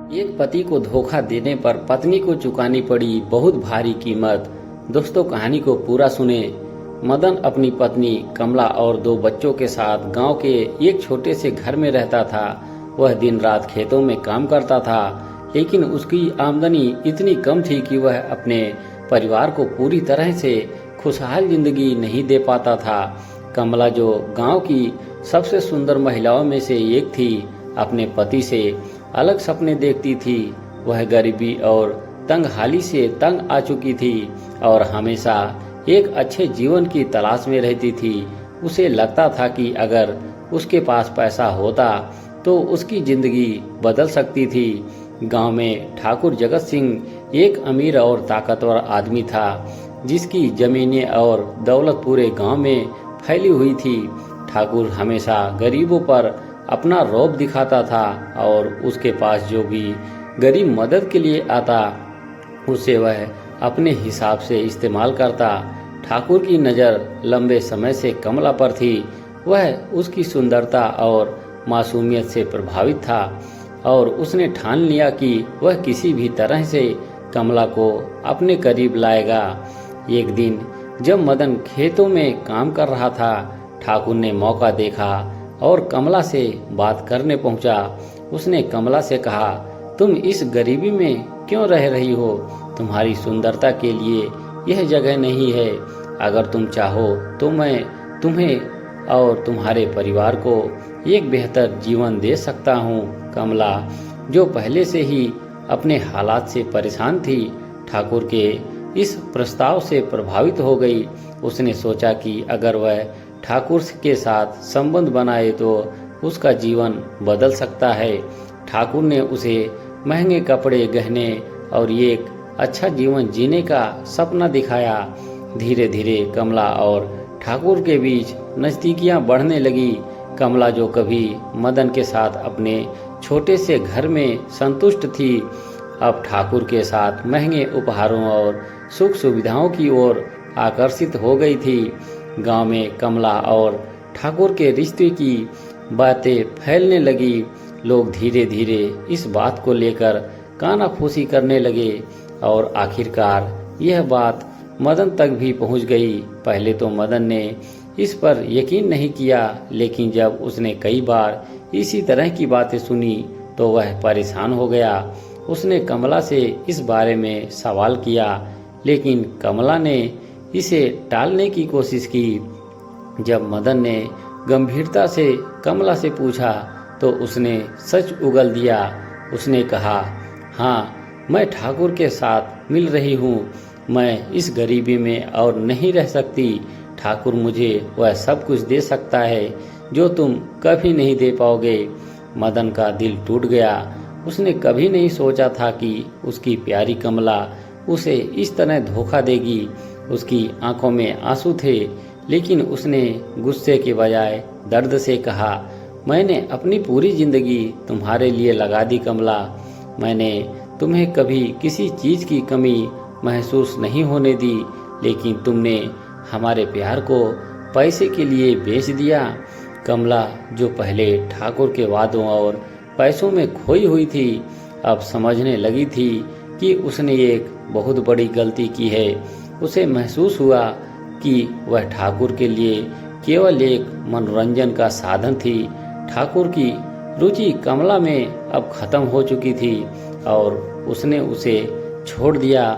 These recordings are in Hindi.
एक पति को धोखा देने पर पत्नी को चुकानी पड़ी बहुत भारी कीमत। दोस्तों, कहानी को पूरा सुने। मदन अपनी पत्नी कमला और 2 बच्चों के साथ गांव के एक छोटे से घर में रहता था। वह दिन रात खेतों में काम करता था, लेकिन उसकी आमदनी इतनी कम थी कि वह अपने परिवार को पूरी तरह से खुशहाल जिंदगी नहीं दे पाता था। कमला, जो गांव की सबसे सुंदर महिलाओं में से एक थी, अपने पति से अलग सपने देखती थी। वह गरीबी और तंगहाली से तंग आ चुकी थी और हमेशा एक अच्छे जीवन की तलाश में रहती थी। उसे लगता था कि अगर उसके पास पैसा होता तो उसकी जिंदगी बदल सकती थी। गांव में ठाकुर जगत सिंह एक अमीर और ताकतवर आदमी था, जिसकी जमीनें और दौलत पूरे गांव में फैली हुई थी। ठाकुर हमेशा गरीबों पर अपना रौब दिखाता था और उसके पास जो भी गरीब मदद के लिए आता, उसे वह अपने हिसाब से इस्तेमाल करता। ठाकुर की नज़र लंबे समय से कमला पर थी। वह उसकी सुंदरता और मासूमियत से प्रभावित था और उसने ठान लिया कि वह किसी भी तरह से कमला को अपने करीब लाएगा। एक दिन जब मदन खेतों में काम कर रहा था, ठाकुर ने मौका देखा और कमला से बात करने पहुंचा। उसने कमला से कहा, तुम इस गरीबी में क्यों रह रही हो? तुम्हारी सुंदरता के लिए यह जगह नहीं है। अगर तुम चाहो तो मैं तुम्हें और तुम्हारे परिवार को एक बेहतर जीवन दे सकता हूँ। कमला, जो पहले से ही अपने हालात से परेशान थी, ठाकुर के इस प्रस्ताव से प्रभावित हो गई। उसने सोचा कि अगर वह ठाकुर के साथ संबंध बनाए तो उसका जीवन बदल सकता है। ठाकुर ने उसे महंगे कपड़े, गहने और एक अच्छा जीवन जीने का सपना दिखाया। धीरे धीरे कमला और ठाकुर के बीच नज़दीकियां बढ़ने लगी। कमला, जो कभी मदन के साथ अपने छोटे से घर में संतुष्ट थी, अब ठाकुर के साथ महंगे उपहारों और सुख सुविधाओं की ओर आकर्षित हो गई थी। गांव में कमला और ठाकुर के रिश्ते की बातें फैलने लगी। लोग धीरे धीरे इस बात को लेकर कानाफूसी करने लगे और आखिरकार यह बात मदन तक भी पहुंच गई। पहले तो मदन ने इस पर यकीन नहीं किया, लेकिन जब उसने कई बार इसी तरह की बातें सुनी तो वह परेशान हो गया। उसने कमला से इस बारे में सवाल किया, लेकिन कमला ने इसे टालने की कोशिश की। जब मदन ने गंभीरता से कमला से पूछा तो उसने सच उगल दिया। उसने कहा, हाँ, मैं ठाकुर के साथ मिल रही हूँ। मैं इस गरीबी में और नहीं रह सकती। ठाकुर मुझे वह सब कुछ दे सकता है जो तुम कभी नहीं दे पाओगे। मदन का दिल टूट गया। उसने कभी नहीं सोचा था कि उसकी प्यारी कमला उसे इस तरह धोखा देगी। उसकी आंखों में आंसू थे, लेकिन उसने गुस्से के बजाय दर्द से कहा, मैंने अपनी पूरी जिंदगी तुम्हारे लिए लगा दी कमला। मैंने तुम्हें कभी किसी चीज की कमी महसूस नहीं होने दी, लेकिन तुमने हमारे प्यार को पैसे के लिए बेच दिया। कमला, जो पहले ठाकुर के वादों और पैसों में खोई हुई थी, अब समझने लगी थी कि उसने एक बहुत बड़ी गलती की है। उसे महसूस हुआ कि वह ठाकुर के लिए केवल एक मनोरंजन का साधन थी। ठाकुर की रुचि कमला में अब खत्म हो चुकी थी और उसने उसे छोड़ दिया।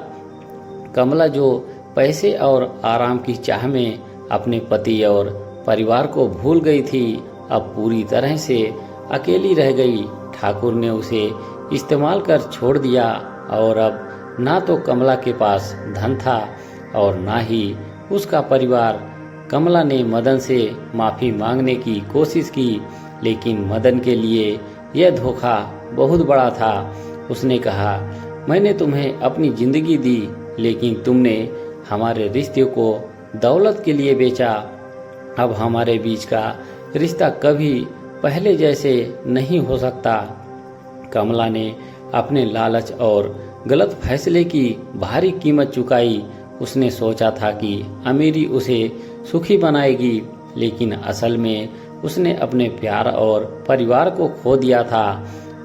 कमला, जो पैसे और आराम की चाह में अपने पति और परिवार को भूल गई थी, अब पूरी तरह से अकेली रह गई। ठाकुर ने उसे इस्तेमाल कर छोड़ दिया और अब ना तो कमला के पास धन था और ना ही उसका परिवार। कमला ने मदन से माफ़ी मांगने की कोशिश की, लेकिन मदन के लिए यह धोखा बहुत बड़ा था। उसने कहा, मैंने तुम्हें अपनी जिंदगी दी, लेकिन तुमने हमारे रिश्ते को दौलत के लिए बेचा। अब हमारे बीच का रिश्ता कभी पहले जैसे नहीं हो सकता। कमला ने अपने लालच और गलत फैसले की भारी कीमत चुकाई। उसने सोचा था कि अमीरी उसे सुखी बनाएगी, लेकिन असल में उसने अपने प्यार और परिवार को खो दिया था।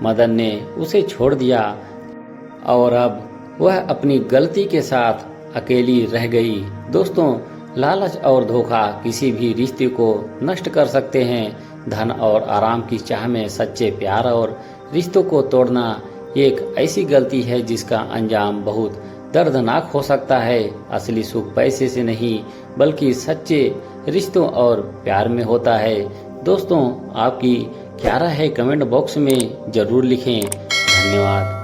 मदन ने उसे छोड़ दिया और अब वह अपनी गलती के साथ अकेली रह गई। दोस्तों, लालच और धोखा किसी भी रिश्ते को नष्ट कर सकते हैं। धन और आराम की चाह में सच्चे प्यार और रिश्तों को तोड़ना एक ऐसी गलती है जिसका अंजाम बहुत दर्दनाक हो सकता है। असली सुख पैसे से नहीं बल्कि सच्चे रिश्तों और प्यार में होता है। दोस्तों, आपकी क्या राय है कमेंट बॉक्स में जरूर लिखें। धन्यवाद।